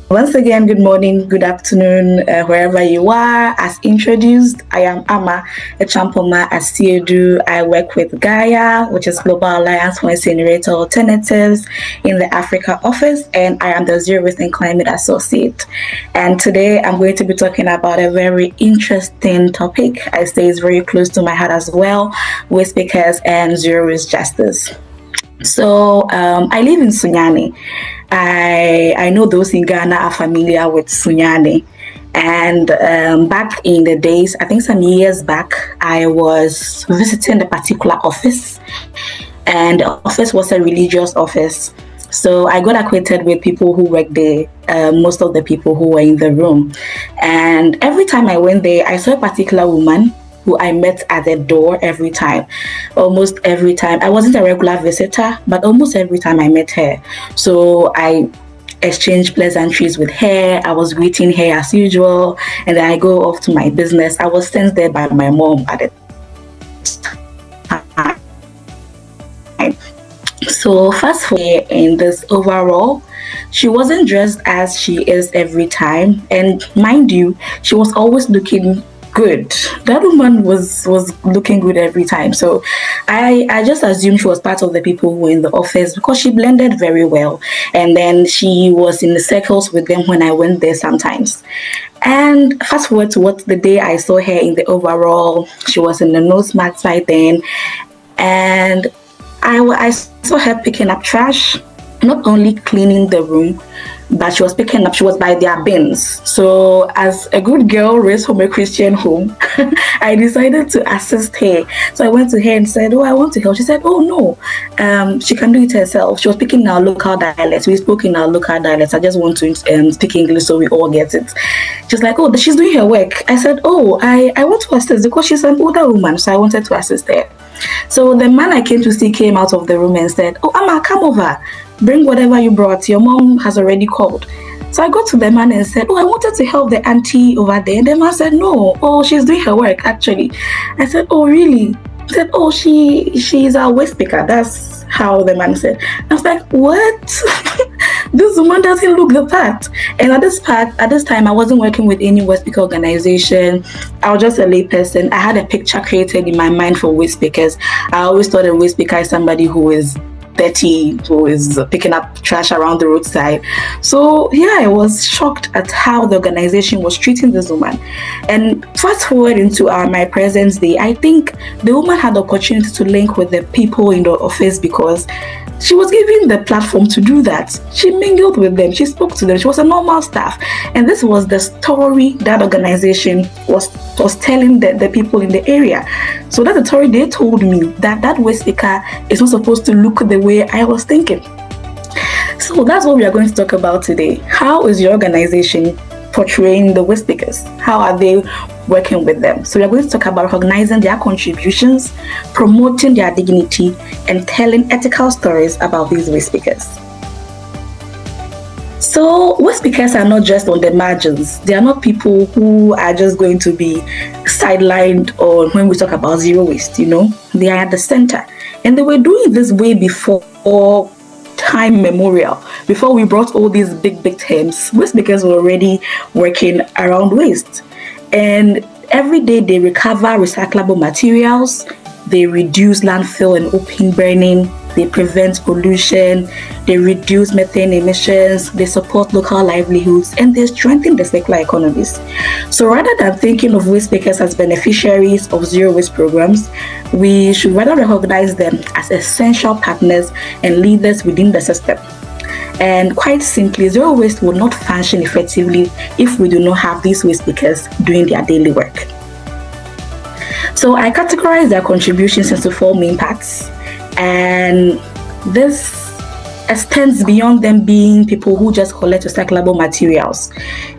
Once again, good morning, good afternoon, wherever you are. As introduced, I am Acheampomaa Aseidu. I work with Gaia, which is Global Alliance for Incinerator Alternatives in the Africa office, and I am the Zero Waste and Climate Associate. And today I'm going to be talking about a very interesting topic. I say it's very close to my heart as well, waste pickers and zero waste justice. So I live in Sunyani. I know those in Ghana are familiar with Sunyani. And back in the days, I think some years back, I was visiting a particular office. And the office was a religious office. So I got acquainted with people who worked there, most of the people who were in the room. And every time I went there, I saw a particular woman who I met at the door every time. Almost every time. I wasn't a regular visitor, but almost every time I met her. So I exchanged pleasantries with her. I was greeting her as usual, and then I go off to my business. I was sent there by my mom at the time. So fast forward in this overall, she wasn't dressed as she is every time. And mind you, she was always looking good. That woman was looking good every time. So I just assumed she was part of the people who were in the office because she blended very well. And then she was in the circles with them when I went there sometimes. And fast forward to what the day I saw her in the overall, she was in the nose mask by then. And I saw her picking up trash, not only cleaning the room, but she was by their bins. So as a good girl raised from a Christian home, I decided to assist her. So I went to her and said, I want to help. She said, no, she can do it herself. She was speaking in our local dialects. We spoke in our local dialects. I just want to speak English so we all get it. She's like, she's doing her work. I said, I want to assist because she's an older woman. So I wanted to assist her. So the man I came to see came out of the room and said, Amma, come over. Bring whatever you brought. Your mom has already called. So I got to the man and said, I wanted to help the auntie over there. And the man said, no, she's doing her work, actually. I said, really? He said, she's our waste picker. That's how the man said. I was like, what? This woman doesn't look the part. And at this time, I wasn't working with any waste picker organization. I was just a lay person. I had a picture created in my mind for waste pickers. I always thought a waste picker is somebody who is dirty, who is picking up trash around the roadside. So I was shocked at how the organization was treating this woman. And fast forward into my present day, I think the woman had the opportunity to link with the people in the office because she was given the platform to do that. She mingled with them. She spoke to them. She was a normal staff. And this was the story that organization was telling the people in the area. So that's the story they told me, that waste picker is not supposed to look the way I was thinking. So that's what we are going to talk about today. How is your organization portraying the waste pickers? How are they working with them? So we are going to talk about recognizing their contributions, promoting their dignity, and telling ethical stories about these waste pickers. So waste pickers are not just on the margins. They are not people who are just going to be sidelined or when we talk about zero waste, They are at the center. And they were doing this way before time memorial. Before we brought all these big terms, waste pickers were already working around waste. And every day they recover recyclable materials, they reduce landfill and open burning, they prevent pollution, they reduce methane emissions, they support local livelihoods, and they strengthen the circular economies. So rather than thinking of waste pickers as beneficiaries of zero waste programs, we should rather recognize them as essential partners and leaders within the system. And quite simply, zero waste will not function effectively if we do not have these waste pickers doing their daily work. So I categorize their contributions into four main parts. And this extends beyond them being people who just collect recyclable materials.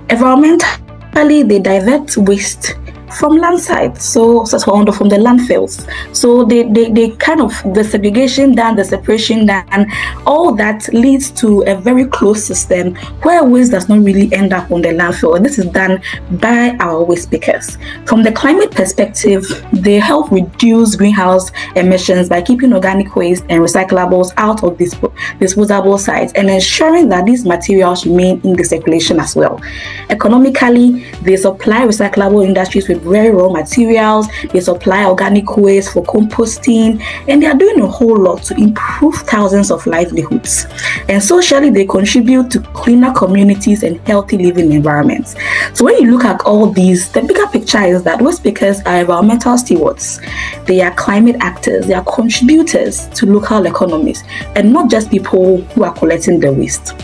Environmentally, they divert waste from land sites, from the landfills. So they kind of, the segregation done, the separation done, all that leads to a very close system where waste does not really end up on the landfill. And this is done by our waste pickers. From the climate perspective, they help reduce greenhouse emissions by keeping organic waste and recyclables out of disposable sites and ensuring that these materials remain in the circulation as well. Economically, they supply recyclable industries with very raw materials, they supply organic waste for composting, and they are doing a whole lot to improve thousands of livelihoods. And socially, they contribute to cleaner communities and healthy living environments. So when you look at all these, the bigger picture is that waste pickers are environmental stewards. They are climate actors, they are contributors to local economies, and not just people who are collecting the waste.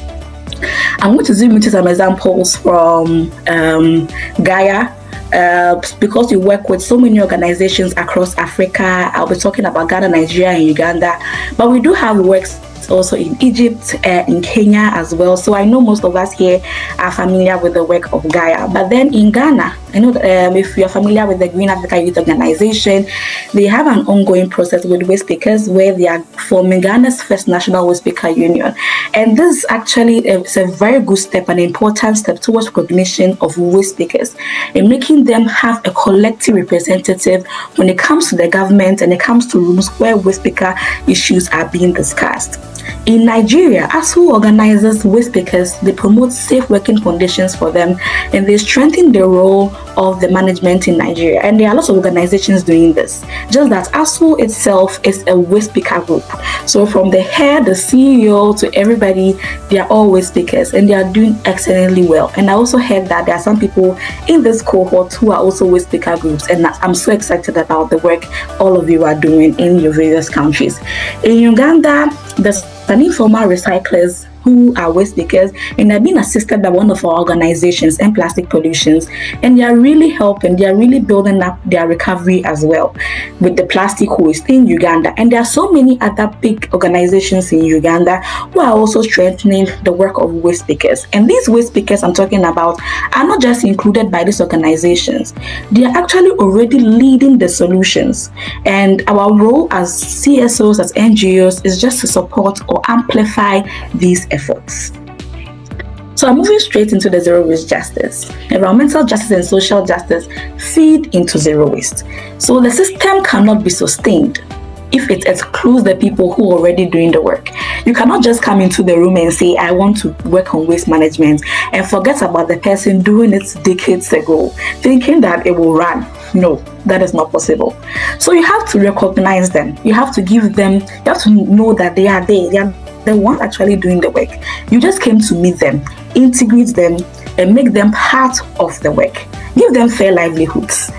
I'm going to zoom into some examples from Gaia. Because we work with so many organizations across Africa, I'll be talking about Ghana, Nigeria, and Uganda, but we do have works also in Egypt, in Kenya as well. So I know most of us here are familiar with the work of Gaia. But then in Ghana, I know if you're familiar with the Green Africa Youth Organization, they have an ongoing process with waste pickers where they are forming Ghana's first national waste picker union. And this actually is a very good step, an important step towards recognition of waste pickers and making them have a collective representative when it comes to the government and it comes to rooms where waste picker issues are being discussed. In Nigeria, ASU organizes waste pickers, they promote safe working conditions for them, and they strengthen the role of the management in Nigeria. And there are lots of organizations doing this. Just that ASU itself is a waste picker group. So from the head, the CEO to everybody, they are all waste pickers and they are doing excellently well. And I also heard that there are some people in this cohort who are also waste picker groups. And I'm so excited about the work all of you are doing in your various countries. In Uganda, there's an informal recyclers who are waste pickers, and they're being assisted by one of our organizations, and Plastic Pollutions, and they are really helping, they are really building up their recovery as well with the plastic waste in Uganda. And there are so many other big organizations in Uganda who are also strengthening the work of waste pickers. And these waste pickers I'm talking about are not just included by these organizations, they are actually already leading the solutions. And our role as CSOs, as NGOs, is just to support or amplify these efforts. So I'm moving straight into the zero waste justice. Environmental justice and social justice feed into zero waste. So the system cannot be sustained if it excludes the people who are already doing the work. You cannot just come into the room and say, I want to work on waste management, and forget about the person doing it decades ago, thinking that it will run. No, that is not possible. So you have to recognize them. You have to give them, you have to know that they are there. They are the one actually doing the work. You just came to meet them, integrate them, and make them part of the work. Give them fair livelihoods.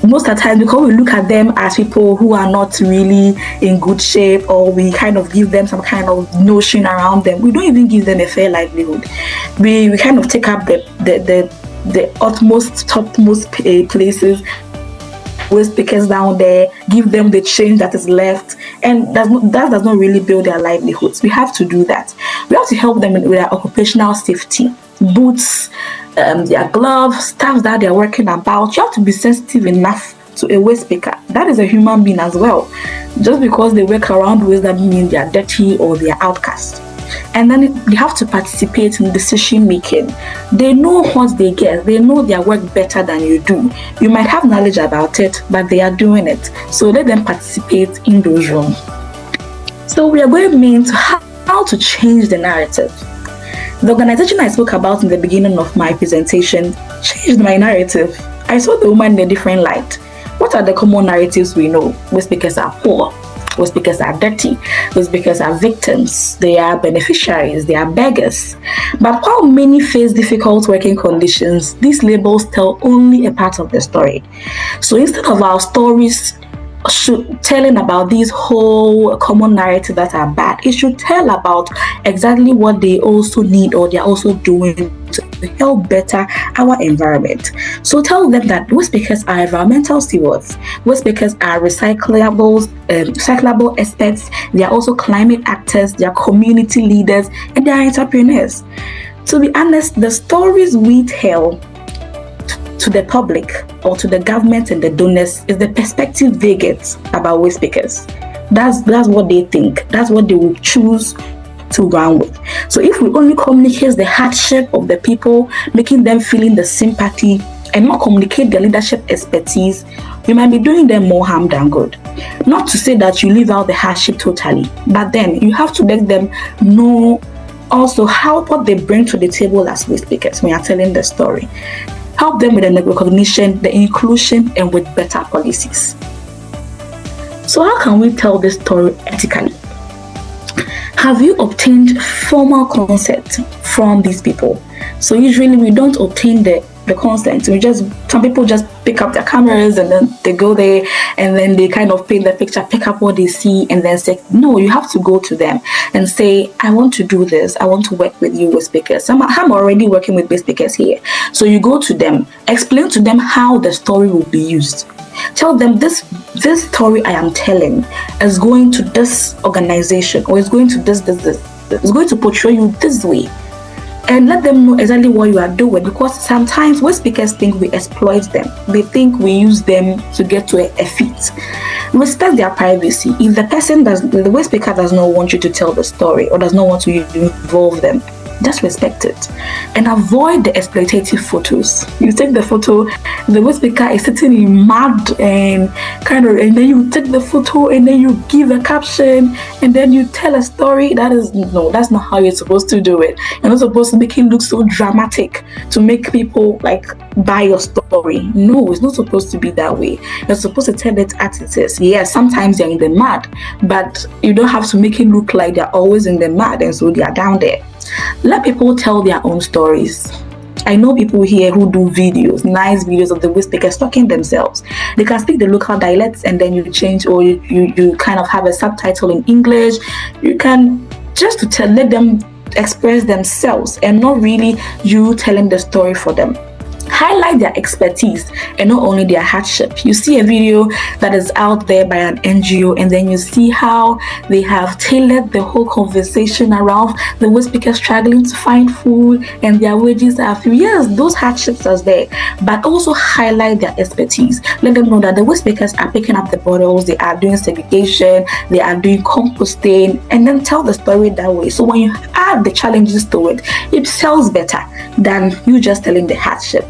Most of the time, because we look at them as people who are not really in good shape, or we kind of give them some kind of notion around them, we don't even give them a fair livelihood. We kind of take up the utmost, topmost places, waste pickers down there, give them the change that is left, and that does not really build their livelihoods. We have to do that. We have to help them with their occupational safety, boots, their gloves, stuff that they're working about. You have to be sensitive enough to a waste picker. That is a human being as well. Just because they work around waste doesn't mean they are dirty or they are outcast. And then they have to participate in decision making. They know what they get. They know their work better than you do. You might have knowledge about it, but they are doing it. So let them participate in those rooms. So we are going into how to change the narrative. The organization I spoke about in the beginning of my presentation changed my narrative. I saw the woman in a different light. What are the common narratives we know? Waste pickers are poor. Waste pickers are dirty. Waste pickers are victims. They are beneficiaries. They are beggars. But while many face difficult working conditions, these labels tell only a part of the story. So instead of our stories telling about these whole common narratives that are bad, it should tell about exactly what they also need or they're also doing to help better our environment. So tell them that waste pickers are environmental stewards, waste pickers are recyclable experts, they are also climate actors, they are community leaders, and they are entrepreneurs. To be honest, the stories we tell to the public or to the government and the donors is the perspective they get about waste pickers. That's what they think. That's what they will choose to run with. So if we only communicate the hardship of the people, making them feeling the sympathy, and not communicate their leadership expertise, we might be doing them more harm than good. Not to say that you leave out the hardship totally, but then you have to let them know also what they bring to the table as waste pickers when you're telling the story. Help them with the recognition, the inclusion, and with better policies. So how can we tell this story ethically? Have you obtained formal consent from these people? So usually we don't obtain the consent. Some people just pick up their cameras and then they go there and then they kind of paint the picture, pick up what they see and then say, no, you have to go to them and say, I want to do this. I want to work with you with speakers. I'm already working with speakers here. So you go to them, explain to them how the story will be used. Tell them this story I am telling is going to this organization or is going to this. It's going to portray you this way. And let them know exactly what you are doing, because sometimes waste speakers think we exploit them. They think we use them to get to a feat. Respect their privacy. If the waste speaker does not want you to tell the story or does not want to involve them, just respect it and avoid the exploitative photos. You take the photo, the waste speaker is sitting in mud and then you take the photo and then you give a caption and then you tell a story. That's not how you're supposed to do it. You're not supposed to make it look so dramatic to make people buy your story. No, it's not supposed to be that way. You're supposed to tell it as it is. Yes, sometimes they're in the mud, but you don't have to make it look like they're always in the mud and so they are down there. Let people tell their own stories. I know people here who do nice videos of the waste pickers talking themselves. They can speak the local dialects and then you change, or you kind of have a subtitle in English. You can just let them express themselves and not really you telling the story for them. Highlight their expertise and not only their hardship. You see a video that is out there by an NGO and then you see how they have tailored the whole conversation around the waste pickers struggling to find food and their wages are few. Yes, those hardships are there, but also highlight their expertise. Let them know that the waste pickers are picking up the bottles, they are doing segregation, they are doing composting, and then tell the story that way. So when you add the challenges to it, it sells better than you just telling the hardship.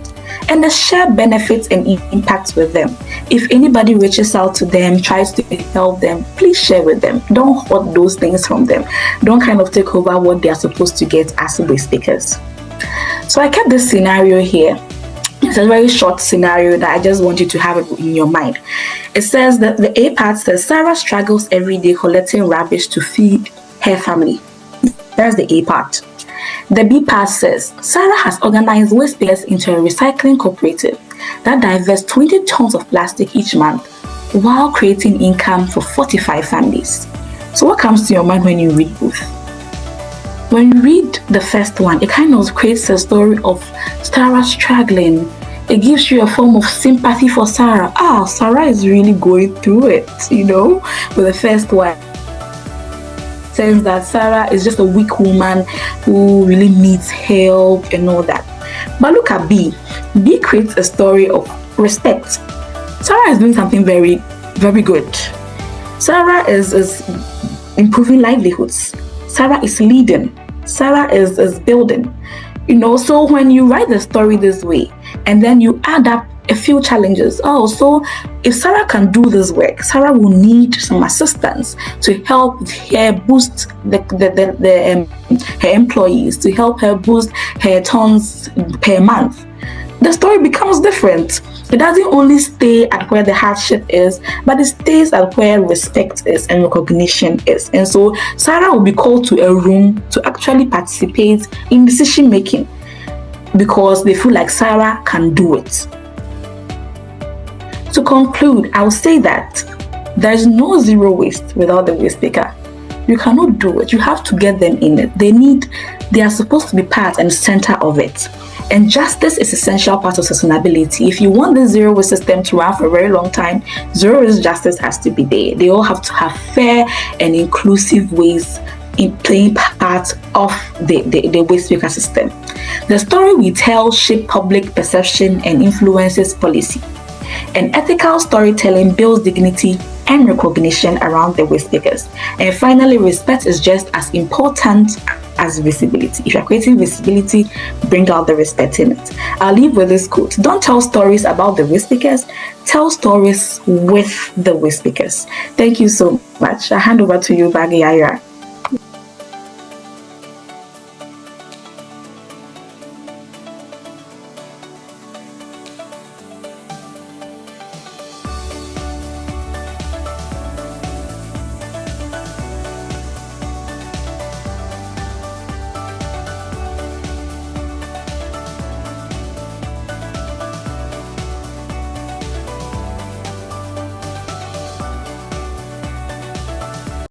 And the share benefits and impacts with them. If anybody reaches out to them, tries to help them, please share with them. Don't hoard those things from them. Don't kind of take over what they are supposed to get as waste pickers. So I kept this scenario here. It's a very short scenario that I just want you to have it in your mind. It says that the A part says, Sarah struggles every day collecting rubbish to feed her family. That's the A part. The B part says, Sarah has organized waste pickers into a recycling cooperative that diverts 20 tons of plastic each month while creating income for 45 families. So what comes to your mind when you read both? When you read the first one, it kind of creates a story of Sarah struggling. It gives you a form of sympathy for Sarah. Sarah is really going through it, with the first one. Says that Sarah is just a weak woman who really needs help and all that. But look at B. B creates a story of respect. Sarah is doing something very, very good. Sarah is improving livelihoods. Sarah is leading. Sarah is building. So when you write the story this way and then you add up a few challenges. So if Sarah can do this work, Sarah will need some assistance to help her boost her employees, to help her boost her tons per month. The story becomes different. It doesn't only stay at where the hardship is, but it stays at where respect is and recognition is. And so Sarah will be called to a room to actually participate in decision making because they feel like Sarah can do it. To conclude, I'll say that there's no zero waste without the waste picker. You cannot do it. You have to get them in it. They are supposed to be part and center of it. And justice is essential part of sustainability. If you want the zero waste system to run for a very long time, zero waste justice has to be there. They all have to have fair and inclusive ways in playing part of the waste speaker system. The story we tell shape public perception and influences policy. And ethical storytelling builds dignity and recognition around the waste speakers. And finally, respect is just as important as visibility. If you're creating visibility, bring out the respect in it. I'll leave with this quote: don't tell stories about the waste speakers, tell stories with the waste speakers. Thank you so much. I hand over to you, Baggy Ayra.